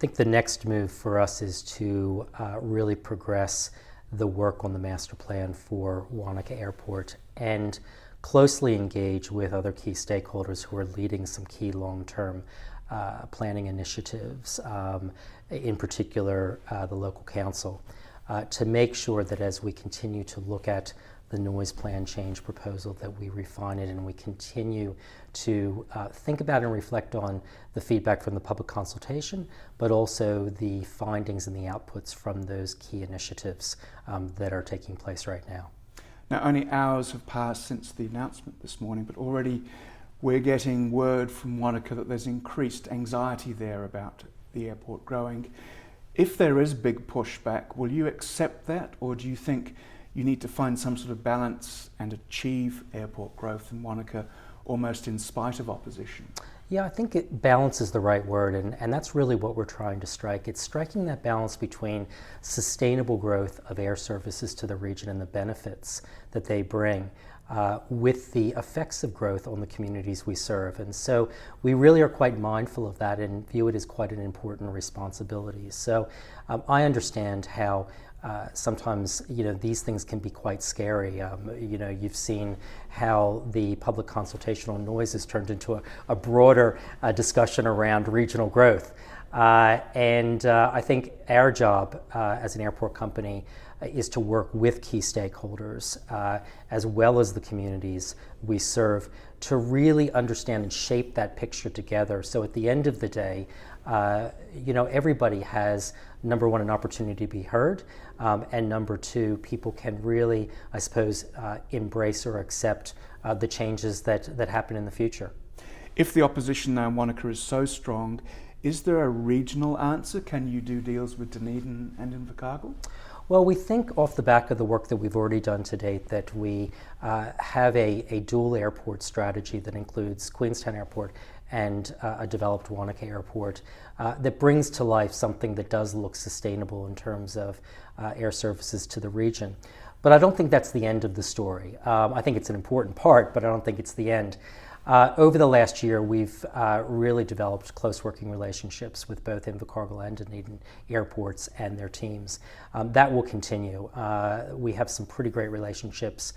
think the next move for us is to really progress the work on the master plan for Wanaka Airport and closely engage with other key stakeholders who are leading some key long-term planning initiatives, in particular the local council, to make sure that as we continue to look at the noise plan change proposal, that we refine it and we continue to think about and reflect on the feedback from the public consultation, but also the findings and the outputs from those key initiatives that are taking place right now. Now, only hours have passed since the announcement this morning, but already we're getting word from Wanaka that there's increased anxiety there about the airport growing. If there is big pushback, will you accept that, or do you think you need to find some sort of balance and achieve airport growth in Wanaka almost in spite of opposition? Yeah, I think balance is the right word, and that's really what we're trying to strike. It's striking that balance between sustainable growth of air services to the region and the benefits that they bring with the effects of growth on the communities we serve. And so we really are quite mindful of that and view it as quite an important responsibility. So I understand how sometimes, these things can be quite scary. You've seen how the public consultation on noise has turned into a broader discussion around regional growth. And I think our job as an airport company is to work with key stakeholders as well as the communities we serve to really understand and shape that picture together. So at the end of the day, everybody has, number one, an opportunity to be heard, and number two, people can really, I suppose, embrace or accept the changes that happen in the future. If the opposition now in Wanaka is so strong, is there a regional answer? Can you do deals with Dunedin and Invercargill? Well, we think off the back of the work that we've already done to date that we have a dual airport strategy that includes Queenstown Airport and a developed Wanaka Airport that brings to life something that does look sustainable in terms of air services to the region. But I don't think that's the end of the story. I think it's an important part, but I don't think it's the end. Over the last year, we've really developed close working relationships with both Invercargill and Dunedin airports and their teams. That will continue. We have some pretty great relationships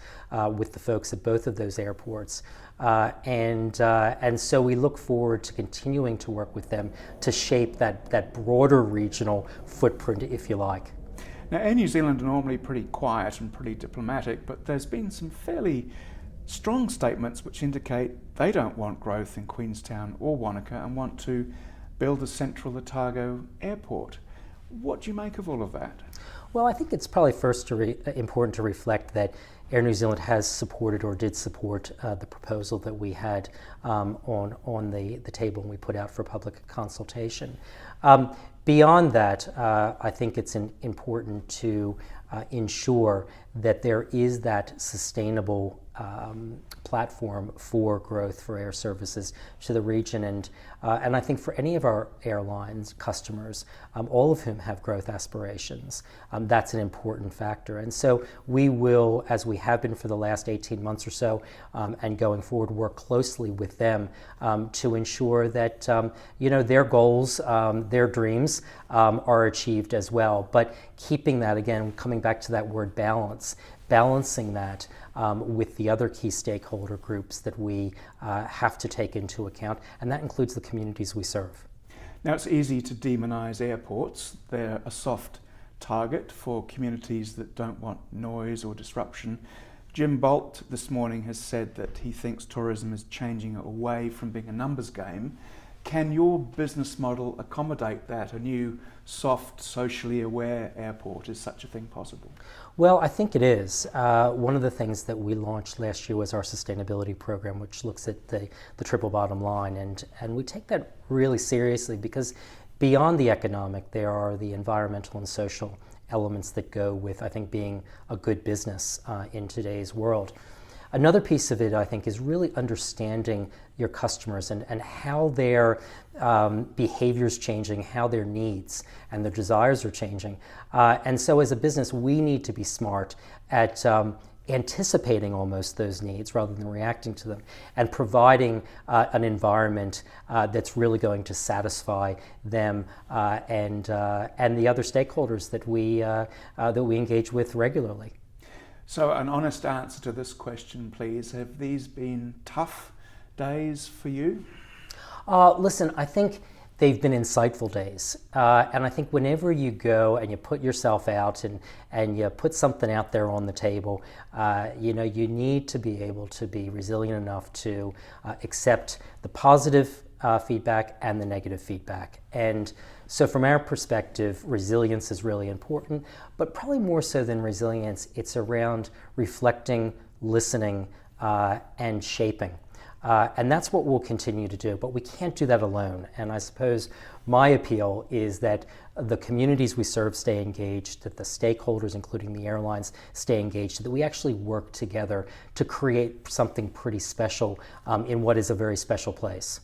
with the folks at both of those airports. And so we look forward to continuing to work with them to shape that broader regional footprint, if you like. Now, Air New Zealand are normally pretty quiet and pretty diplomatic, but there's been some fairly strong statements which indicate they don't want growth in Queenstown or Wanaka and want to build a central Otago airport. What do you make of all of that? Well, I think it's probably first important to reflect that Air New Zealand has supported or did support the proposal that we had on the table and we put out for public consultation. Beyond that, I think it's important to ensure that there is that sustainable platform for growth for air services to the region, and I think for any of our airlines customers, all of whom have growth aspirations, that's an important factor. And so we will, as we have been for the last 18 months or so, and going forward, work closely with them to ensure that their goals, their dreams are achieved as well. But keeping that, again, coming back to that word balance, balancing that with the other key stakeholder groups that we have to take into account, and that includes the communities we serve. Now, it's easy to demonize airports. They're a soft target for communities that don't want noise or disruption. Jim Bolt this morning has said that he thinks tourism is changing away from being a numbers game. Can your business model accommodate that? A new, soft, socially aware airport, is such a thing possible? Well, I think it is. One of the things that we launched last year was our sustainability program, which looks at the triple bottom line, and we take that really seriously because beyond the economic, there are the environmental and social elements that go with, I think, being a good business in today's world. Another piece of it, I think, is really understanding your customers and how their behavior's changing, how their needs and their desires are changing. And so as a business, we need to be smart at anticipating almost those needs rather than reacting to them, and providing an environment that's really going to satisfy them and the other stakeholders that we engage with regularly. So an honest answer to this question, please. Have these been tough days for you? Listen, I think they've been insightful days. And I think whenever you go and you put yourself out and you put something out there on the table, you need to be able to be resilient enough to accept the positive feedback and the negative feedback. And so from our perspective, resilience is really important, but probably more so than resilience, it's around reflecting, listening, and shaping. And that's what we'll continue to do, but we can't do that alone. And I suppose my appeal is that the communities we serve stay engaged, that the stakeholders, including the airlines, stay engaged, that we actually work together to create something pretty special in what is a very special place.